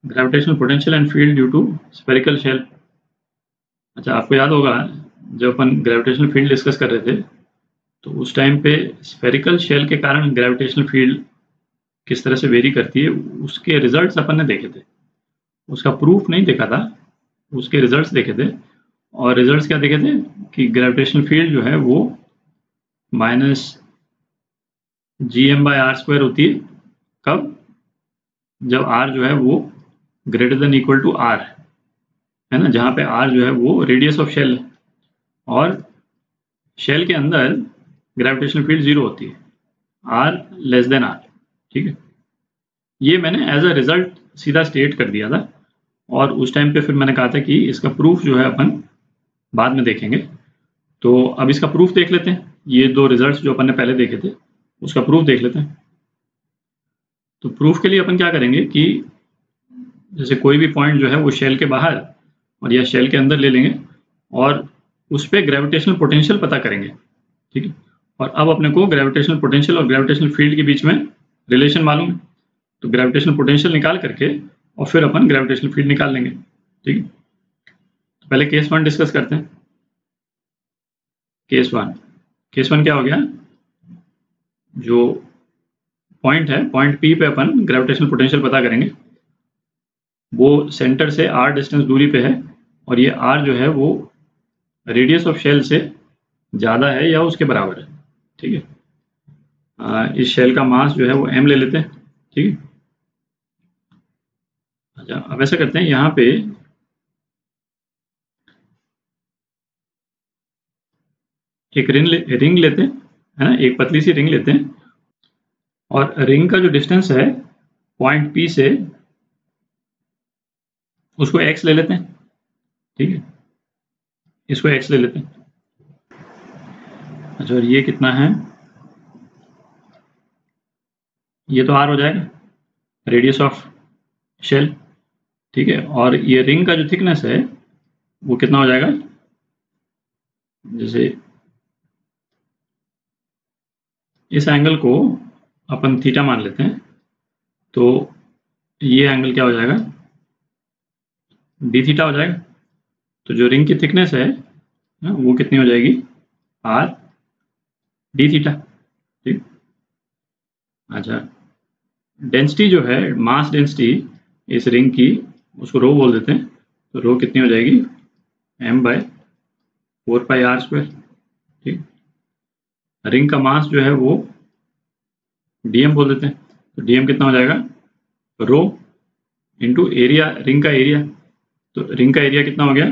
Gravitational potential and field due to spherical shell. अच्छा, आपको याद होगा जब अपन ग्रेविटेशनल फील्ड डिस्कस कर रहे थे तो उस टाइम पे स्फेरिकल शेल के कारण ग्रेविटेशनल फील्ड किस तरह से वेरी करती है उसके रिजल्ट्स अपन ने देखे थे। उसका प्रूफ नहीं देखा था, उसके रिजल्ट्स देखे थे। और रिजल्ट्स क्या देखे थे कि ग्रेविटेशनल फील्ड जो है वो -gm/r² होती है। कब? जब r जो है वो greater than equal to r है ना, जहाँ पे r जो है वो रेडियस ऑफ शेल है और शेल के अंदर ग्रेविटेशनल फील्ड 0 होती है, r लेस देन r। ठीक है, ये मैंने एज अ रिजल्ट सीधा स्टेट कर दिया था और उस टाइम पे फिर मैंने कहा था कि इसका प्रूफ जो है अपन बाद में देखेंगे। तो अब इसका प्रूफ देख लेते हैं। ये दो रिजल्ट्स जो अपन ने पहले देखे थे उसका प्रूफ देख लेते हैं। तो प्रूफ के लिए अपन क्या करेंगे कि जैसे कोई भी पॉइंट जो है वो शेल के बाहर और या शेल के अंदर ले लेंगे और उस पर ग्रेविटेशनल पोटेंशियल पता करेंगे। ठीक है, और अब अपने को ग्रेविटेशनल पोटेंशियल और ग्रेविटेशनल फील्ड के बीच में रिलेशन मालूम है, तो ग्रेविटेशनल पोटेंशियल निकाल करके और फिर अपन ग्रेविटेशनल फील्ड निकाल लेंगे। ठीक है, तो पहले केस 1 डिस्कस करते हैं। केस वन क्या हो गया? जो पॉइंट है, पॉइंट P पे अपन ग्रेविटेशनल पोटेंशियल पता करेंगे। वो सेंटर से r डिस्टेंस दूरी पे है और ये r जो है वो रेडियस ऑफ शेल से ज़्यादा है या उसके बराबर है। ठीक है, इस शेल का मास जो है वो m ले लेते हैं। ठीक है, अच्छा अब ऐसा करते हैं, यहाँ पे एक रिंग लेते हैं, है ना, एक पतली सी रिंग लेते हैं और रिंग का जो डिस्टेंस है पॉइंट P से उसको x ले लेते हैं। ठीक है, इसको x ले लेते हैं। अच्छा, और ये कितना है? ये तो r हो जाएगा, रेडियस ऑफ शेल। ठीक है, और ये रिंग का जो थिकनेस है वो कितना हो जाएगा? जैसे इस एंगल को अपन थीटा मान लेते हैं, तो ये एंगल क्या हो जाएगा? d थीटा हो जाएगा। तो जो रिंग की थिकनेस है वो कितनी हो जाएगी? r d theta. ठीक, अच्छा डेंसिटी जो है, मास डेंसिटी इस रिंग की, उसको रो बोल देते हैं। तो रो कितनी हो जाएगी? m/4πr²। ठीक, रिंग का मास जो है वो dm बोल देते हैं। तो dm कितना हो जाएगा? रो इंटू एरिया, रिंग का एरिया। तो रिंग का एरिया कितना हो गया?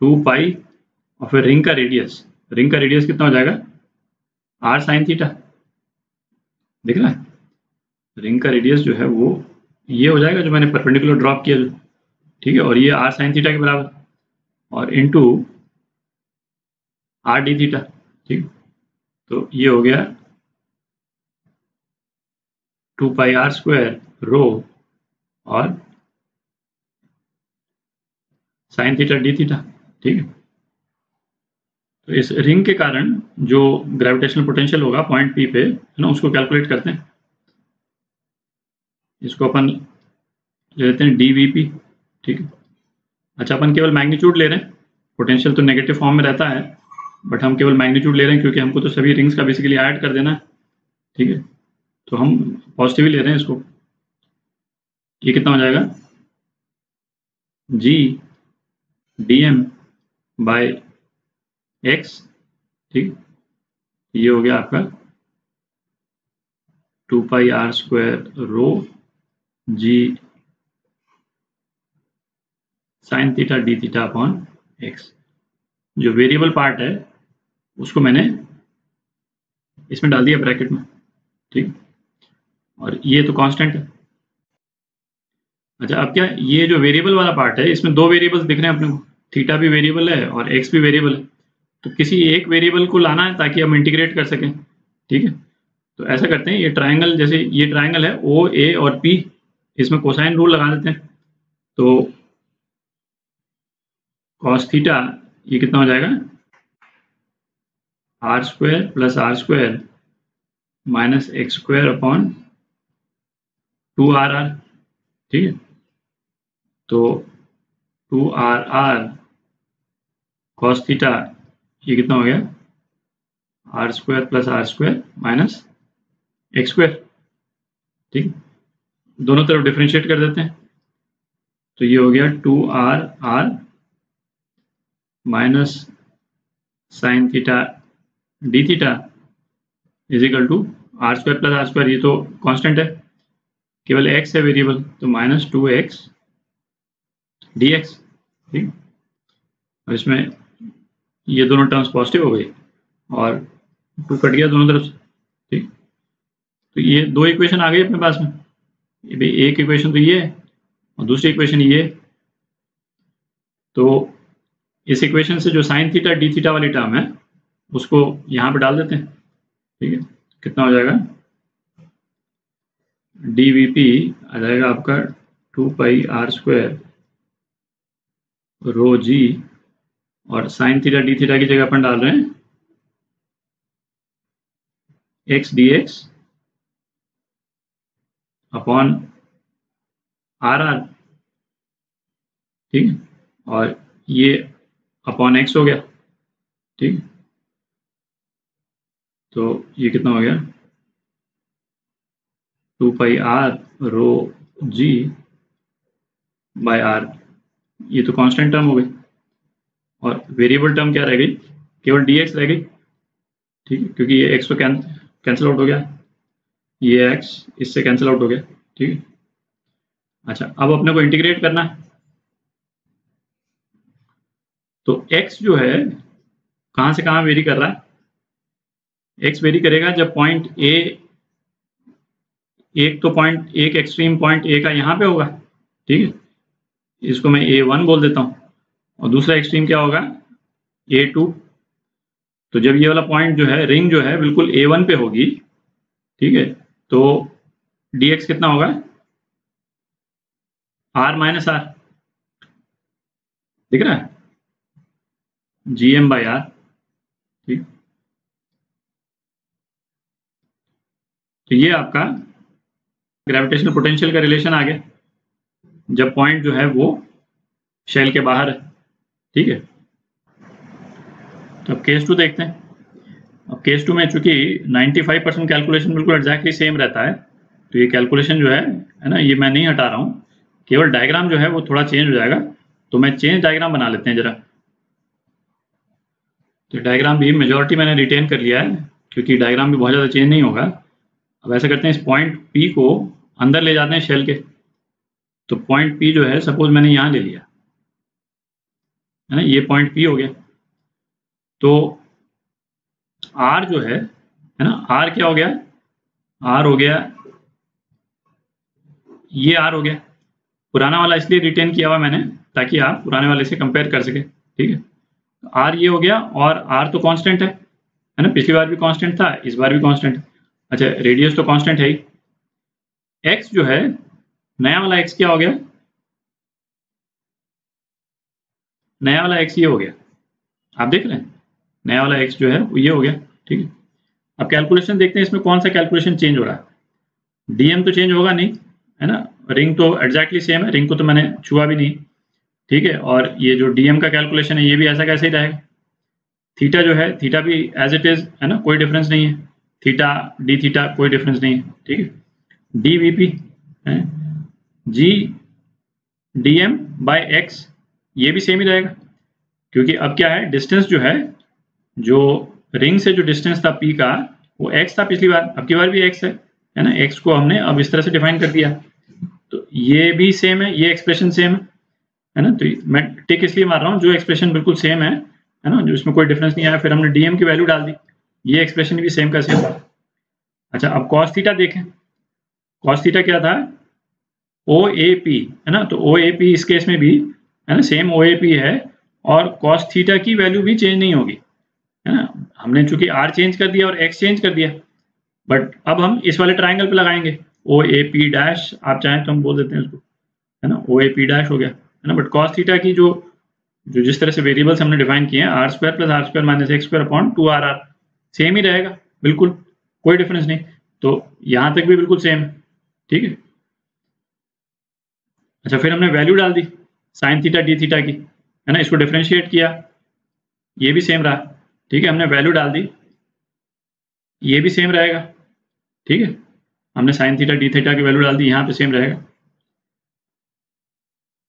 2 पाई और फिर रिंग का रेडियस, रिंग का रेडियस कितना हो जाएगा? r sin theta. दिख रहा है? रिंग का रेडियस जो है वो ये हो जाएगा जो मैंने परपेंडिकुलर ड्रॉप किया जो। ठीक है, और ये r sin थीटा के बराबर और इंटू r d थीटा। ठीक, तो ये हो गया 2πr² रो और sin थीटा d थीटा। ठीक है, तो इस रिंग के कारण जो ग्रेविटेशनल पोटेंशियल होगा पॉइंट P पे, है ना, उसको कैलकुलेट करते हैं। इसको अपन ले लेते हैं dVp। ठीक है, अच्छा अपन केवल मैग्नीट्यूड ले रहे हैं, पोटेंशियल तो नेगेटिव फॉर्म में रहता है, बट हम केवल मैग्नीट्यूड ले रहे हैं क्योंकि हमको तो सभी रिंग्स का बेसिकली ऐड कर देना है। ठीक है, तो हम पॉजिटिव ही ले रहे हैं इसको। ये कितना हो जाएगा? g dm/x। ठीक, ये हो गया आपका 2πr² रो g sin theta d theta upon x। जो वेरिएबल पार्ट है उसको मैंने इसमें डाल दिया ब्रैकेट में। ठीक, और ये तो कांस्टेंट है। अच्छा, अब क्या ये जो वेरिएबल वाला पार्ट है इसमें दो वेरिएबल्स दिख रहे हैं अपने को, थीटा भी वेरिएबल है और एक्स भी वेरिएबल है। तो किसी एक वेरिएबल को लाना है ताकि हम इंटीग्रेट कर सकें। ठीक है, तो ऐसा करते हैं, ये ट्राइंगल, जैसे ये ट्राइंगल है ओ ए और पी, इसमें कोसाइन रूल लगा देते हैं। तो कॉस थीटा ये कितना हो जाएगा? r² + r² - x² upon 2rr। ठीक है। तो 2r cos थीटा ये कितना हो गया, r² + r² माइनस x²। ठीक, दोनों तरफ डिफरेंशिएट कर देते हैं, तो ये हो गया 2r minus sine theta D theta is equal to r² + r²। ये तो कांस्टेंट है, केवल x है वेरिएबल, तो माइनस 2x dx। ठीक, और इसमें ये दोनों टर्म्स पॉजिटिव हो गई और 2 कट गया दोनों तरफ से। ठीक, तो ये दो इक्वेशन आ गई अपने पास में। एक इक्वेशन तो ये है और दूसरी इक्वेशन ये है। तो इस इक्वेशन से जो साइन थीटा डी थीटा वाली टर्म है उसको यहाँ पे डाल देते हैं। ठीक है, कितना हो जाएगा, dVp आ जाएगा आपका 2πr² रो जी, और साइन थीटा डी थीटा की जगह अपन डाल रहे हैं x dx अपॉन RR। ठीक है, और ये अपॉन x हो गया। ठीक, तो ये कितना हो गया, 2πr रो जी बाय R। ये तो कांस्टेंट टर्म हो गई और वेरिएबल टर्म क्या रह गई, केवल dx रह गई। ठीक है, क्योंकि ये x तो कैंसिल आउट हो गया, ये x इससे कैंसिल आउट हो गया। ठीक है, अच्छा अब अपने को इंटीग्रेट करना है। तो x जो है कहाँ से कहाँ वेरी कर रहा है, x वेरी करेगा जब पॉइंट a, एक तो पॉइंट, एक एक्सट्रीम पॉइंट a का यहाँ पे होगा। ठीक है, इसको मैं a1 बोल देता हूँ, और दूसरा एक्सट्रीम क्या होगा, a2। तो जब ये वाला पॉइंट जो है, रिंग जो है बिल्कुल a1 पे होगी, ठीक है, तो dx कितना होगा, r माइनस r। दिख रहा है, gm/r। ठीक, तो ये आपका ग्रेविटेशनल पोटेंशियल का रिलेशन आ गया जब पॉइंट जो है वो शेल के बाहर है। ठीक है, तो अब केस 2 देखते हैं। अब केस 2 में चूंकि 95% कैलकुलेशन बिल्कुल एग्जैक्टली सेम रहता है, तो ये कैलकुलेशन जो है ना, ये मैं नहीं हटा रहा हूँ, केवल डायग्राम जो है वो थोड़ा चेंज हो जाएगा। तो मैं चेंज डायग्राम बना लेते हैं जरा। तो डायग्राम भी मेजॉरिटी मैंने रिटेन कर लिया है, क्योंकि डायग्राम भी बहुत ज़्यादा चेंज नहीं होगा। अब ऐसा करते हैं, इस पॉइंट P को अंदर ले जाते हैं शेल के। तो पॉइंट P जो है सपोज मैंने यहाँ ले लिया है ना, ये पॉइंट P हो गया। तो R जो है ना, R क्या हो गया, R हो गया, ये R हो गया। पुराना वाला इसलिए रिटेन किया हुआ मैंने ताकि आप पुराने वाले से कंपेयर कर सके। ठीक है, तो R ये हो गया, और R तो कांस्टेंट है ना, पिछली बार भी कांस्टेंट था, इस बार भी कांस्टेंट है। अच्छा, रेडियस तो कांस्टेंट है ही। x जो है, नया वाला x क्या हो गया, नया वाला x ये हो गया, आप देख रहे हैं, नया वाला x जो है वो ये हो गया। ठीक है, अब कैलकुलेशन देखते हैं, इसमें कौन सा कैलकुलेशन चेंज हो रहा है। dm तो चेंज होगा नहीं, है ना, रिंग तो एग्जैक्टली सेम है, रिंग को तो मैंने छुआ भी नहीं। ठीक है, और ये जो dm का कैलकुलेशन है ये भी ऐसा कैसे ही रहेगा। थीटा जो है, थीटा भी एज इट इज है ना, कोई डिफरेंस नहीं है, थीटा डी थीटा कोई डिफरेंस नहीं है। ठीक है, dvp है g dm बाय x, ये भी सेम ही रहेगा, क्योंकि अब क्या है, डिस्टेंस जो है, जो रिंग से जो डिस्टेंस था p का, वो x था पिछली बार, अब की बार भी x है ना, x को हमने अब इस तरह से डिफाइन कर दिया। तो ये भी सेम है, ये एक्सप्रेशन सेम है ना। तो मैं टिक इसलिए मार रहा हूँ, जो एक्सप्रेशन बिल्कुल सेम है ना, जो इसमें कोई डिफरेंस नहीं आया, फिर हमने dm की वैल्यू डाल दी, ये एक्सप्रेशन भी सेम का सेम। अच्छा, अब cos थीटा देखें, cos थीटा क्या था, OAP है ना, तो OAP इस केस में भी है ना, सेम OAP है, और cos थीटा की वैल्यू भी चेंज नहीं होगी, है ना। हमने चूंकि r चेंज कर दिया और x चेंज कर दिया, बट अब हम इस वाले ट्राइंगल पे लगाएंगे OAP डैश, आप चाहें तो हम बोल देते हैं उसको, है ना, OAP डैश हो गया, है ना। बट cos थीटा की जो जिस तरह से वेरिएबल्स हमने डिफाइन किए हैं, r² + r² minus x² upon 2rr, same ही रहेगा, बिल्कुल कोई डिफरेंस नहीं। तो यहाँ तक भी बिल्कुल सेम है। ठीक है, अच्छा, फिर हमने वैल्यू डाल the sign theta D theta की, है ना, इसको डिफ्रेंशिएट किया, ये भी सेम रहा, ठीक है, हमने वैल्यू डाल दी, ये भी सेम रहेगा, ठीक है, हमने साइन थीटा डी थीटा की वैल्यू डाल दी, यहाँ पे सेम रहेगा,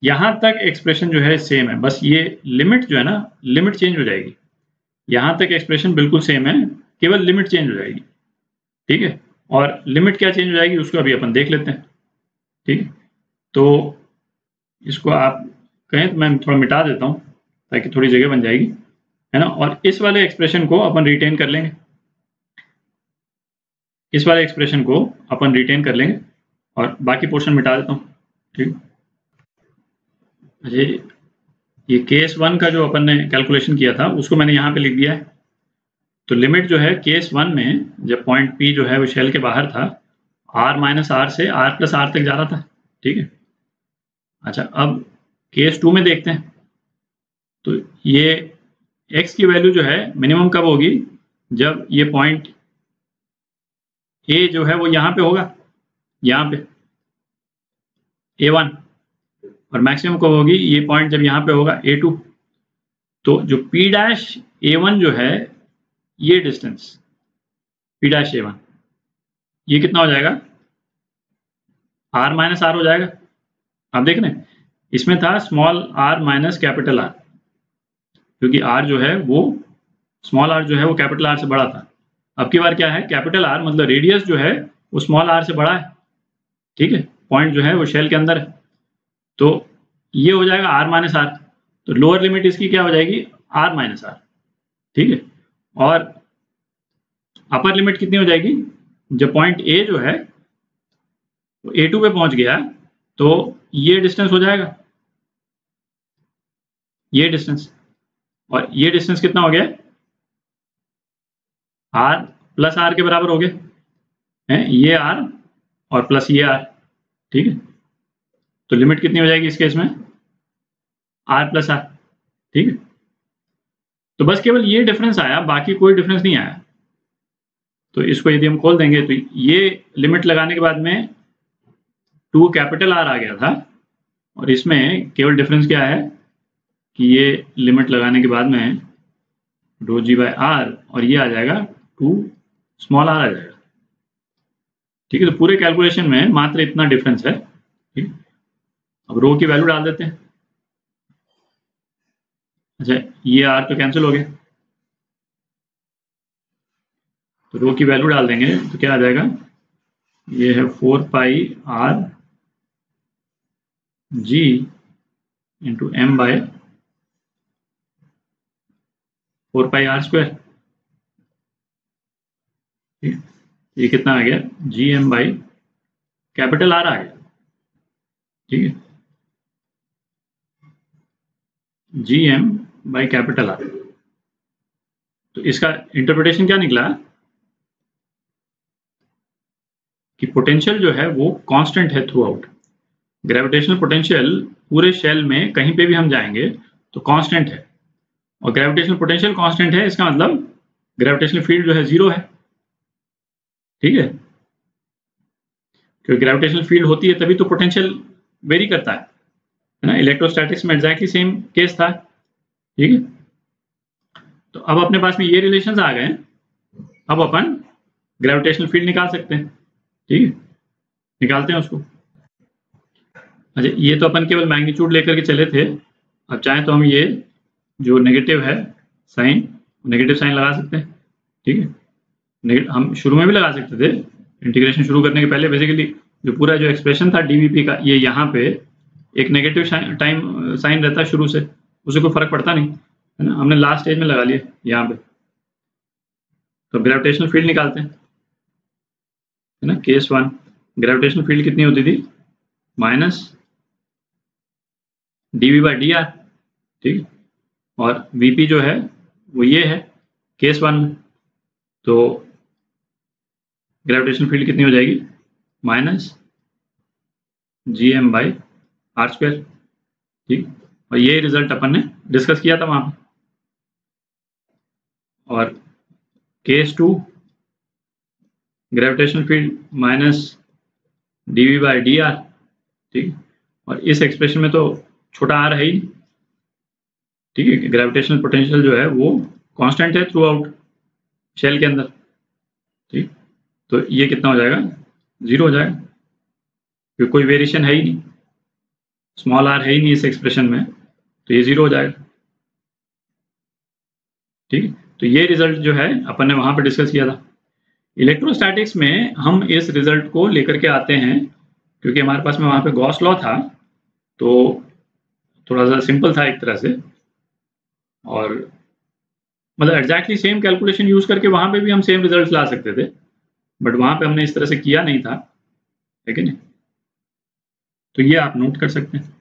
यहाँ तक एक्सप्रेशन जो है सेम है, बस ये लिमिट जो है ना, लिमिट चेंज हो जाएगी, यहाँ तक एक्सप्रेशन बिल्कुल सेम है, केवल लिमिट चेंज हो जाएगी, ठीक है, और लिमिट क्या चेंज हो जाएगी उसको अभी अपन देख लेते हैं, ठीक है, तो इसको आप कहें तो मैं थोड़ा मिटा देता हूँ ताकि थोड़ी जगह बन जाएगी, है ना, और इस वाले एक्सप्रेशन को अपन रिटेन कर लेंगे, इस वाले एक्सप्रेशन को अपन रिटेन कर लेंगे और बाकी पोर्शन मिटा देता हूँ, ठीक। अच्छा, ये केस 1 का जो अपन ने कैलकुलेशन किया था उसको मैंने यहाँ पे लिख दिया है, तो लिमिट जो है केस 1 में जब पॉइंट P जो है वो शेल के बाहर था, r माइनस आर से r प्लस आर तक जा रहा था, ठीक है। अच्छा, अब केस 2 में देखते हैं, तो ये x की वैल्यू जो है मिनिमम कब होगी, जब ये पॉइंट A जो है वो यहाँ पे होगा, यहाँ पे A1, और मैक्सिमम कब होगी, ये पॉइंट जब यहाँ पे होगा A2, तो जो P डैश A1 जो है, ये डिस्टेंस P डैश A1 ये कितना हो जाएगा, r माइनस आर हो जाएगा। आप देख रहे हैं इसमें था small r minus capital R, क्योंकि r जो है वो स्मॉल r जो है वो कैपिटल R से बड़ा था, अब की बार क्या है, कैपिटल R मतलब रेडियस जो है वो स्मॉल r से बड़ा है, ठीक है, पॉइंट जो है वो शेल के अंदर है, तो ये हो जाएगा r माइनस आर, तो लोअर लिमिट इसकी क्या हो जाएगी, r माइनस आर, ठीक है, और अपर लिमिट कितनी हो जाएगी, जब पॉइंट A जो है वो A2 पे पहुंच गया तो ये डिस्टेंस हो जाएगा, ये डिस्टेंस, और ये डिस्टेंस कितना हो गया, r प्लस आर के बराबर हो गया है, ये r और प्लस ये r, ठीक है, तो लिमिट कितनी हो जाएगी इस केस में, r प्लस आर, ठीक है, तो बस केवल ये डिफरेंस आया, बाकी कोई डिफरेंस नहीं आया, तो इसको यदि हम खोल देंगे तो ये लिमिट लगाने के बाद में 2 कैपिटल R आ गया था, और इसमें केवल डिफरेंस क्या है कि ये लिमिट लगाने के बाद में रो जी बाय आर, और ये आ जाएगा 2 स्मॉल आर आ जाएगा, ठीक है, तो पूरे कैलकुलेशन में मात्र इतना डिफरेंस है, ठीक। अब रो की वैल्यू डाल देते हैं, अच्छा ये आर तो कैंसिल हो गया, तो रो की वैल्यू डाल देंगे तो क्या आ जाएगा, ये है 4 pi R G into M by 4 pi R square, ठीक, ये कितना आ गया, G M by capital R आ गया, ठीक है, G M by capital R, तो इसका इंटरप्रिटेशन क्या निकला कि पोटेंशियल जो है वो कांस्टेंट है थ्रू आउट, ग्रेविटेशनल पोटेंशियल पूरे शेल में कहीं पे भी हम जाएंगे तो कांस्टेंट है, और ग्रेविटेशनल पोटेंशियल कांस्टेंट है, इसका मतलब ग्रेविटेशनल फील्ड जो है 0 है, ठीक है, क्योंकि ग्रेविटेशनल फील्ड होती है तभी तो पोटेंशियल वेरी करता है ना, इलेक्ट्रोस्टैटिक्स में एग्जैक्टली सेम केस था, ठीक है, तो अब अपने पास में ये रिलेशंस आ गए, अब अपन ग्रेविटेशनल फील्ड निकाल सकते हैं, ठीक है, निकालते हैं उसको। अच्छा, ये तो अपन केवल मैग्नीट्यूड लेकर के चले थे, अब चाहें तो हम ये जो नेगेटिव है साइन, नेगेटिव साइन लगा सकते हैं, ठीक है, हम शुरू में भी लगा सकते थे, इंटीग्रेशन शुरू करने के पहले बेसिकली जो पूरा जो एक्सप्रेशन था डीवीपी का, ये यहाँ पे एक नेगेटिव टाइम साइन रहता है शुरू से, उसे कोई फर्क पड़ता नहीं है ना, हमने लास्ट स्टेज में लगा लिया यहाँ पे, तो ग्रेविटेशनल फील्ड निकालते हैं, है ना, केस 1 ग्रेविटेशनल फील्ड कितनी होती थी, minus DV by D R, ठीक, और वीपी जो है वो ये है केस 1 में, तो ग्रेविटेशनल फील्ड कितनी हो जाएगी, minus G M by R square, ठीक, और ये रिजल्ट अपन ने डिस्कस किया था वहां पर, और case 2 gravitational field minus DV by D R, ठीक, और इस एक्सप्रेशन में तो छोटा आर है ही, ठीक है। ग्रेविटेशनल पोटेंशियल जो है वो कांस्टेंट है थ्रू आउट शेल के अंदर, ठीक। तो ये कितना हो जाएगा, 0 हो जाएगा, क्योंकि कोई वेरिएशन है ही नहीं, स्मॉल आर है ही नहीं इस एक्सप्रेशन में, तो ये 0 हो जाएगा, ठीक है। तो ये रिजल्ट जो है अपन ने वहां पर डिस्कस किया था। इलेक्ट्रोस्टैटिक्स में हम इस रिजल्ट को लेकर के आते हैं, क्योंकि हमारे पास में वहां पे गॉस लॉ था, तो थोड़ा सा सिंपल था एक तरह से, और मतलब एग्जैक्टली सेम कैलकुलेशन यूज करके वहां पे भी हम सेम रिजल्ट ला सकते थे, बट वहां पे हमने इस तरह से किया नहीं था, है कि नहीं। तो ये आप नोट कर सकते हैं।